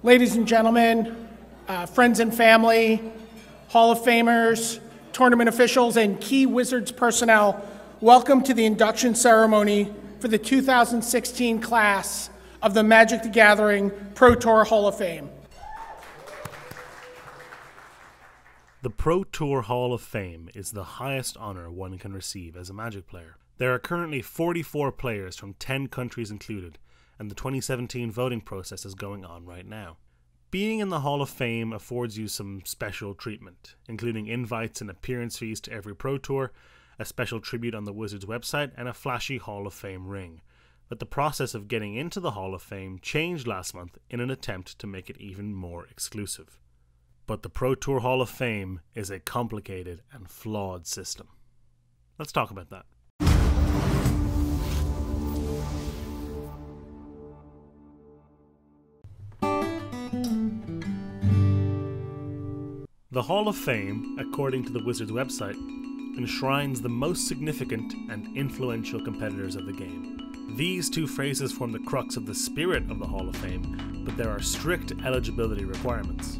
Ladies and gentlemen, friends and family, Hall of Famers, tournament officials, and key Wizards personnel, welcome to the induction ceremony for the 2016 class of the Magic the Gathering Pro Tour Hall of Fame. The Pro Tour Hall of Fame is the highest honor one can receive as a Magic player. There are currently 44 players from 10 countries included, and the 2017 voting process is going on right now. Being in the Hall of Fame affords you some special treatment, including invites and appearance fees to every Pro Tour, a special tribute on the Wizards website, and a flashy Hall of Fame ring. But the process of getting into the Hall of Fame changed last month in an attempt to make it even more exclusive. But the Pro Tour Hall of Fame is a complicated and flawed system. Let's talk about that. The Hall of Fame, according to the Wizards website, enshrines the most significant and influential competitors of the game. These two phrases form the crux of the spirit of the Hall of Fame, but there are strict eligibility requirements.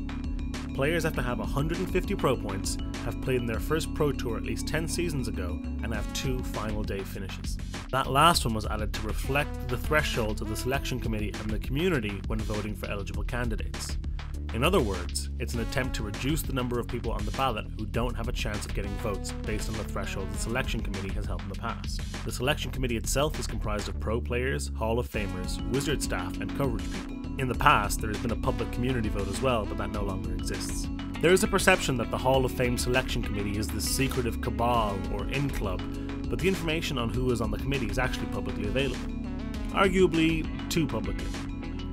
Players have to have 150 pro points, have played in their first Pro Tour at least 10 seasons ago, and have 2 final day finishes. That last one was added to reflect the thresholds of the selection committee and the community when voting for eligible candidates. In other words, it's an attempt to reduce the number of people on the ballot who don't have a chance of getting votes based on the threshold the selection committee has held in the past. The selection committee itself is comprised of pro players, Hall of Famers, Wizard staff, and coverage people. In the past, there has been a public community vote as well, but that no longer exists. There is a perception that the Hall of Fame selection committee is this secretive cabal or in-club, but the information on who is on the committee is actually publicly available. Arguably, too publicly.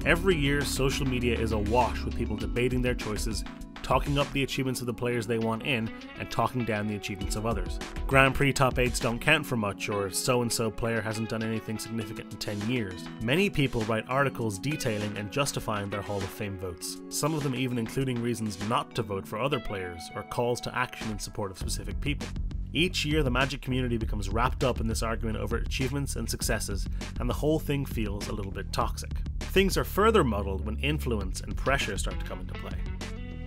Every year, social media is awash with people debating their choices, talking up the achievements of the players they want in, and talking down the achievements of others. Grand Prix top 8s don't count for much, or so-and-so player hasn't done anything significant in 10 years. Many people write articles detailing and justifying their Hall of Fame votes, some of them even including reasons not to vote for other players, or calls to action in support of specific people. Each year, the Magic community becomes wrapped up in this argument over achievements and successes, and the whole thing feels a little bit toxic. Things are further muddled when influence and pressure start to come into play.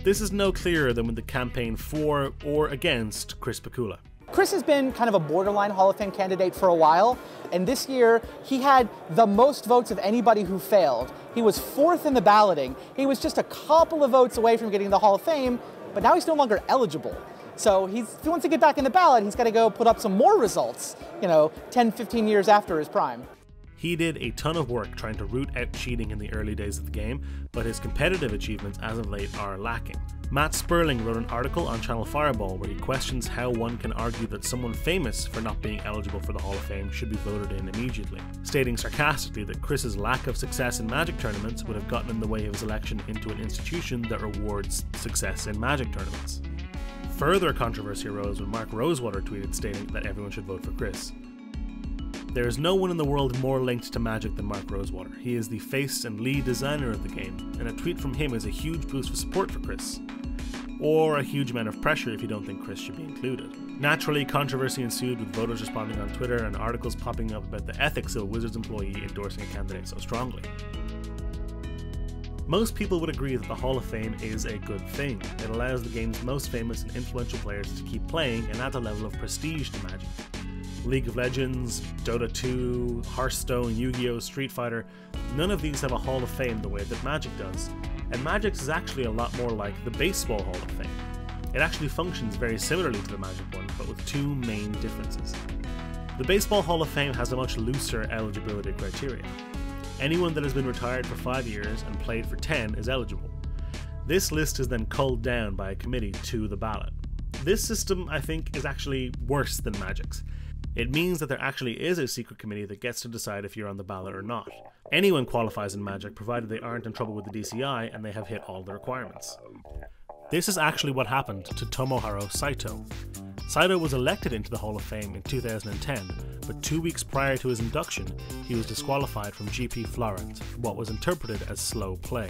This is no clearer than with the campaign for or against Chris Pikula. Chris has been kind of a borderline Hall of Fame candidate for a while, and this year he had the most votes of anybody who failed. He was 4th in the balloting. He was just a couple of votes away from getting the Hall of Fame, but now he's no longer eligible. So if he wants to get back in the ballot, he's got to go put up some more results, 10, 15 years after his prime. He did a ton of work trying to root out cheating in the early days of the game, but his competitive achievements as of late are lacking. Matt Sperling wrote an article on Channel Fireball where he questions how one can argue that someone famous for not being eligible for the Hall of Fame should be voted in immediately, stating sarcastically that Chris's lack of success in Magic tournaments would have gotten in the way of his election into an institution that rewards success in Magic tournaments. Further controversy arose when Mark Rosewater tweeted stating that everyone should vote for Chris. There is no one in the world more linked to Magic than Mark Rosewater. He is the face and lead designer of the game, and a tweet from him is a huge boost of support for Chris. Or a huge amount of pressure if you don't think Chris should be included. Naturally, controversy ensued with voters responding on Twitter and articles popping up about the ethics of a Wizards employee endorsing a candidate so strongly. Most people would agree that the Hall of Fame is a good thing. It allows the game's most famous and influential players to keep playing and adds a level of prestige to Magic. League of Legends, Dota 2, Hearthstone, Yu-Gi-Oh!, Street Fighter, none of these have a Hall of Fame the way that Magic does. And Magic's is actually a lot more like the Baseball Hall of Fame. It actually functions very similarly to the Magic one, but with 2 main differences. The Baseball Hall of Fame has a much looser eligibility criteria. Anyone that has been retired for 5 years and played for 10 is eligible. This list is then culled down by a committee to the ballot. This system, I think, is actually worse than Magic's. It means that there actually is a secret committee that gets to decide if you're on the ballot or not. Anyone qualifies in Magic provided they aren't in trouble with the DCI and they have hit all the requirements. This is actually what happened to Tomohiro Saito. Saito was elected into the Hall of Fame in 2010, but 2 weeks prior to his induction, he was disqualified from GP Flawed for what was interpreted as slow play.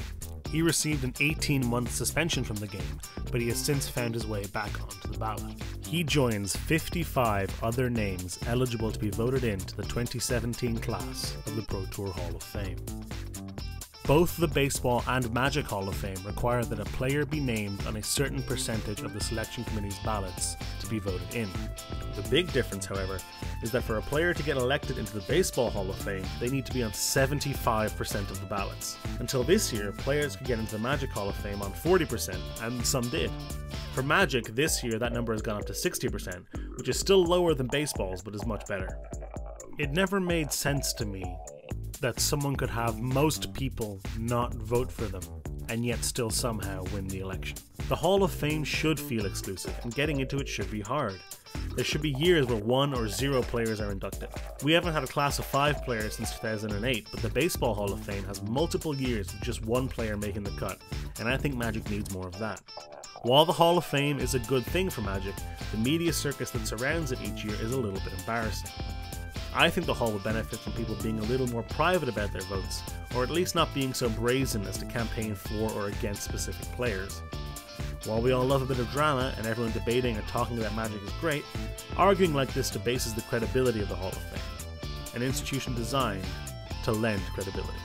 He received an 18-month suspension from the game, but he has since found his way back onto the ballot. He joins 55 other names eligible to be voted into the 2017 class of the Pro Tour Hall of Fame. Both the Baseball and Magic Hall of Fame require that a player be named on a certain percentage of the selection committee's ballots to be voted in. The big difference, however, is that for a player to get elected into the Baseball Hall of Fame, they need to be on 75% of the ballots. Until this year, players could get into the Magic Hall of Fame on 40%, and some did. For Magic, this year that number has gone up to 60%, which is still lower than Baseball's, but is much better. It never made sense to me that someone could have most people not vote for them and yet still somehow win the election. The Hall of Fame should feel exclusive, and getting into it should be hard. There should be years where 1 or 0 players are inducted. We haven't had a class of 5 players since 2008, but the Baseball Hall of Fame has multiple years with just 1 player making the cut, and I think Magic needs more of that. While the Hall of Fame is a good thing for Magic, the media circus that surrounds it each year is a little bit embarrassing. I think the Hall would benefit from people being a little more private about their votes, or at least not being so brazen as to campaign for or against specific players. While we all love a bit of drama and everyone debating and talking about Magic is great, arguing like this debases the credibility of the Hall of Fame, an institution designed to lend credibility.